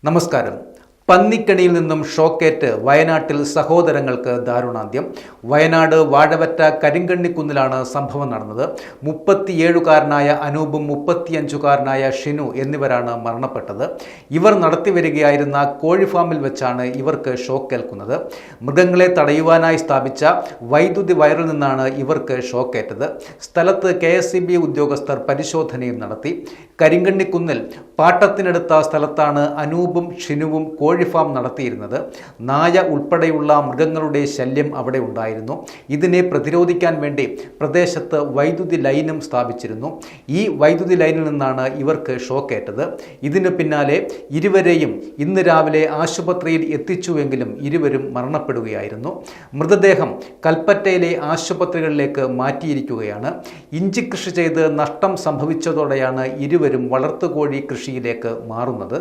നമസ്കാരം. പന്നിക്കണിയിൽ നിന്നും ഷോക്കേറ്റ് വയനാട്ടിൽ സഹോദരങ്ങൾക്ക് ദാരുണാന്ത്യം. വയനാട് വാഴവറ്റ കരിങ്കണ്ണിക്കുന്നിലാണ് സംഭവം നടന്നത്. 37കാരനായ അനൂപും 35കാരനായ ഷിനു എന്നിവരാണ് മരണപ്പെട്ടത്. ഇവർ നടത്തിവരികയായിരുന്ന കോഴി ഫാമിൽ വെച്ചാണ് ഇവർക്ക് ഷോക്കേൽക്കുന്നത്. മൃഗങ്ങളെ തടയുവാനായി സ്ഥാപിച്ച വൈദ്യുതി വയറിൽ നിന്നാണ് ഇവർക്ക് ഷോക്കേറ്റത്. സ്ഥലത്ത് KSEB ഉദ്യോഗസ്ഥർ പരിശോധനയും നടത്തി. കരിങ്കണ്ണിക്കുന്നിൽ പാട്ടത്തിനെടുത്ത സ്ഥലത്താണ് അനൂപും ഷിനുവും കോഴി ഫാം നടത്തിയിരുന്നത്. നായ ഉൾപ്പെടെയുള്ള മൃഗങ്ങളുടെ ശല്യം അവിടെ ഉണ്ടായിരുന്നു. ഇതിനെ പ്രതിരോധിക്കാൻ വേണ്ടി പ്രദേശത്ത് വൈദ്യുതി ലൈനും സ്ഥാപിച്ചിരുന്നു. ഈ വൈദ്യുതി ലൈനിൽ നിന്നാണ് ഇവർക്ക് ഷോക്കേറ്റത്. ഇതിനു പിന്നാലെ ഇരുവരെയും ഇന്ന് രാവിലെ ആശുപത്രിയിൽ എത്തിച്ചുവെങ്കിലും ഇരുവരും മരണപ്പെടുകയായിരുന്നു. മൃതദേഹം കൽപ്പറ്റയിലെ ആശുപത്രികളിലേക്ക് മാറ്റിയിരിക്കുകയാണ്. ഇഞ്ചി കൃഷി ചെയ്ത് നഷ്ടം സംഭവിച്ചതോടെയാണ് ഇരുവരും വളർത്തുകോഴി കൃഷിയിലേക്ക് മാറുന്നത്.